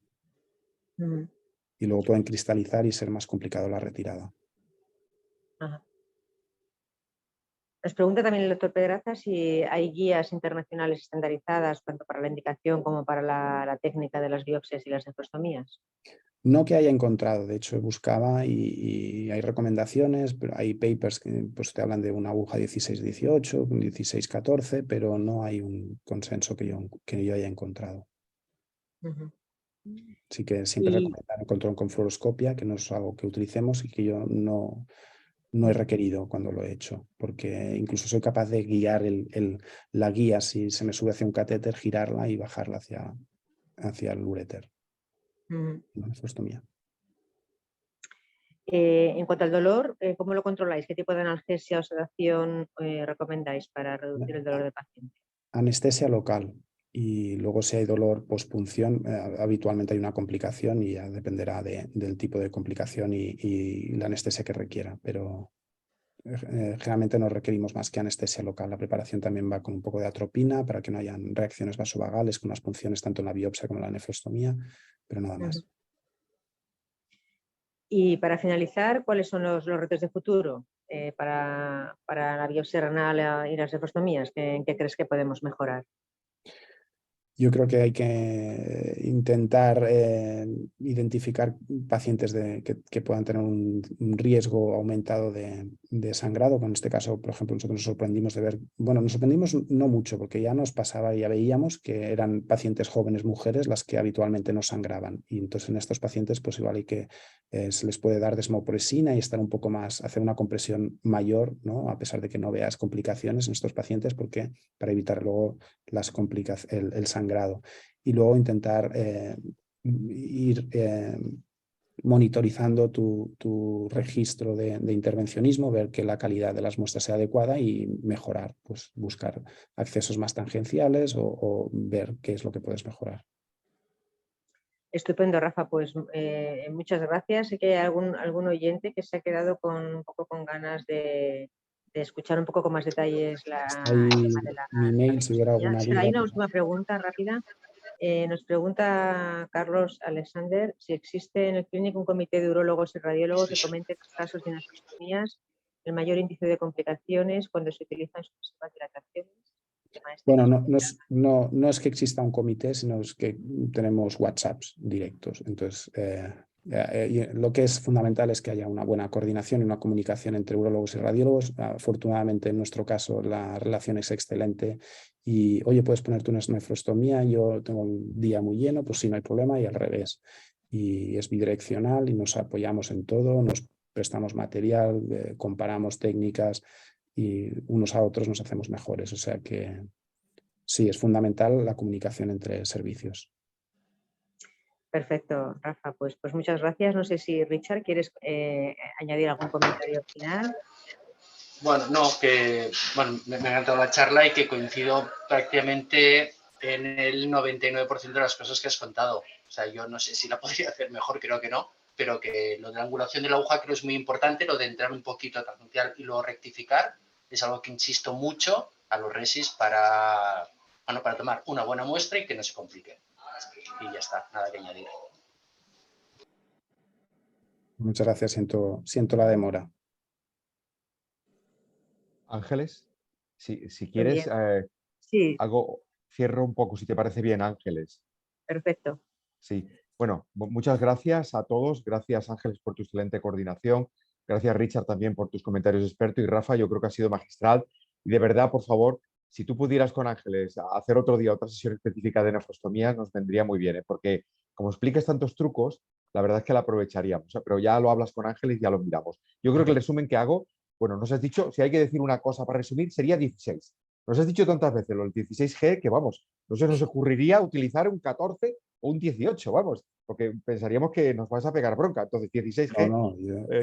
Y luego pueden cristalizar y ser más complicado la retirada. Ajá. Nos pregunta también el doctor Pedraza si hay guías internacionales estandarizadas tanto para la indicación como para la técnica de las biopsias y las nefrostomías. No que haya encontrado, de hecho buscaba y hay recomendaciones, pero hay papers que pues, te hablan de una aguja 16-18, 16-14, pero no hay un consenso que yo haya encontrado. Así que siempre recomendar el control con fluoroscopia, que no es algo que utilicemos y que yo no he requerido cuando lo he hecho, porque incluso soy capaz de guiar la guía si se me sube hacia un catéter, girarla y bajarla hacia el uréter. La nefrostomía. En cuanto al dolor, ¿cómo lo controláis? ¿Qué tipo de analgesia o sedación recomendáis para reducir el dolor del paciente? Anestesia local y luego si hay dolor pospunción, habitualmente hay una complicación y ya dependerá del tipo de complicación y la anestesia que requiera, pero generalmente no requerimos más que anestesia local. La preparación también va con un poco de atropina para que no hayan reacciones vasovagales con las punciones tanto en la biopsia como en la nefrostomía, pero nada más. Y para finalizar, ¿cuáles son los retos de futuro para la biopsia renal y las nefrostomías? ¿En qué crees que podemos mejorar? Yo creo que hay que intentar identificar pacientes que puedan tener un riesgo aumentado de sangrado. En este caso, por ejemplo, nosotros nos sorprendimos de ver, bueno, nos sorprendimos no mucho, porque ya nos pasaba, ya veíamos que eran pacientes jóvenes mujeres las que habitualmente no sangraban. Y entonces en estos pacientes, pues igual hay que se les puede dar desmopresina y estar un poco más, hacer una compresión mayor, ¿no? A pesar de que no veas complicaciones en estos pacientes, porque para evitar luego las complicaciones, el sangrado. Y luego intentar ir monitorizando tu registro de intervencionismo, ver que la calidad de las muestras sea adecuada y mejorar, pues buscar accesos más tangenciales o ver qué es lo que puedes mejorar. Estupendo, Rafa. Pues muchas gracias. Sé que hay algún oyente que se ha quedado un poco con ganas de escuchar un poco con más detalles el tema de Mi mail, si hubiera biopsia. alguna Espera, duda. hay una última pregunta rápida. Nos pregunta Carlos Alexander si existe en el clínico un comité de urólogos y radiólogos que comente los casos de nefrostomías, el mayor índice de complicaciones cuando se utilizan sucesivas dilataciones. Bueno, no es que exista un comité, sino es que tenemos WhatsApps directos. Entonces, lo que es fundamental es que haya una buena coordinación y una comunicación entre urólogos y radiólogos. Afortunadamente, en nuestro caso, la relación es excelente. Y, oye, puedes ponerte una nefrostomía, yo tengo un día muy lleno, pues sí, no hay problema, y al revés. Y es bidireccional y nos apoyamos en todo, nos prestamos material, comparamos técnicas y unos a otros nos hacemos mejores. O sea que sí, es fundamental la comunicación entre servicios. Perfecto, Rafa. Pues muchas gracias. No sé si, Richard, ¿quieres añadir algún comentario final? Bueno, no, que bueno, me ha encantado la charla y que coincido prácticamente en el 99% de las cosas que has contado. O sea, yo no sé si la podría hacer mejor, creo que no, pero que lo de la angulación de la aguja creo es muy importante, lo de entrar un poquito a tangencial y luego rectificar, es algo que insisto mucho a los resis para, bueno, para tomar una buena muestra y que no se complique. Y ya está, nada que añadir. Muchas gracias, siento la demora. Ángeles, si Muy quieres, bien. Sí, cierro un poco, si te parece bien, Ángeles. perfecto. Sí, bueno, muchas gracias a todos. Gracias, Ángeles, por tu excelente coordinación. Gracias, Richard, también por tus comentarios expertos. Y Rafa, yo creo que ha sido magistral. Y de verdad, por favor, si tú pudieras con Ángeles hacer otro día otra sesión específica de nefrostomías, nos vendría muy bien, ¿eh? Porque como expliques tantos trucos, la verdad es que la aprovecharíamos, ¿eh? Pero ya lo hablas con Ángeles y ya lo miramos. Yo creo que el resumen que hago, bueno, nos has dicho, si hay que decir una cosa para resumir, sería 16. Nos has dicho tantas veces lo del 16G que, vamos, no se nos ocurriría utilizar un 14 o un 18, vamos, porque pensaríamos que nos vas a pegar bronca. Entonces, 16G. No,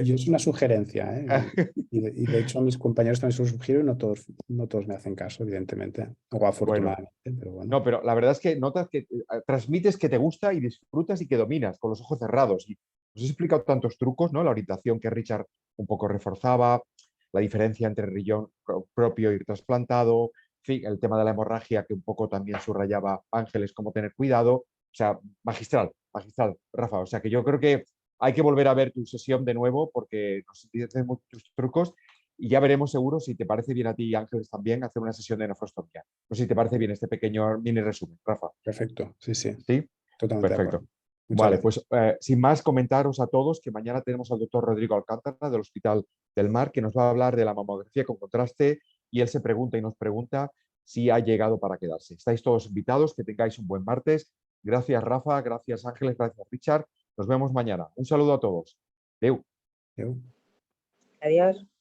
yo es una sugerencia, ¿eh? Y de hecho, mis compañeros también se lo sugiero y no todos me hacen caso, evidentemente, o Bueno, afortunadamente, pero bueno. no, pero la verdad es que notas que transmites que te gusta y disfrutas y que dominas con los ojos cerrados. Y os he explicado tantos trucos, ¿no? La orientación que Richard un poco reforzaba, la diferencia entre riñón propio y trasplantado, en fin, el tema de la hemorragia que un poco también subrayaba Ángeles, cómo tener cuidado. O sea, magistral, magistral, Rafa. O sea, que yo creo que hay que volver a ver tu sesión de nuevo porque nos dices muchos trucos y ya veremos seguro si te parece bien a ti, Ángeles, también hacer una sesión de nefrostomía. No sé si te parece bien este pequeño mini resumen, Rafa. Perfecto, sí, ¿Sí? totalmente de Perfecto. acuerdo. Muchas Vale, gracias. pues sin más comentaros a todos que mañana tenemos al doctor Rodrigo Alcántara del Hospital del Mar que nos va a hablar de la mamografía con contraste y él se pregunta y nos pregunta si ha llegado para quedarse. Estáis todos invitados, que tengáis un buen martes. Gracias, Rafa, gracias, Ángeles, gracias, Richard. Nos vemos mañana. Un saludo a todos. Adeu. Adeu. Adiós.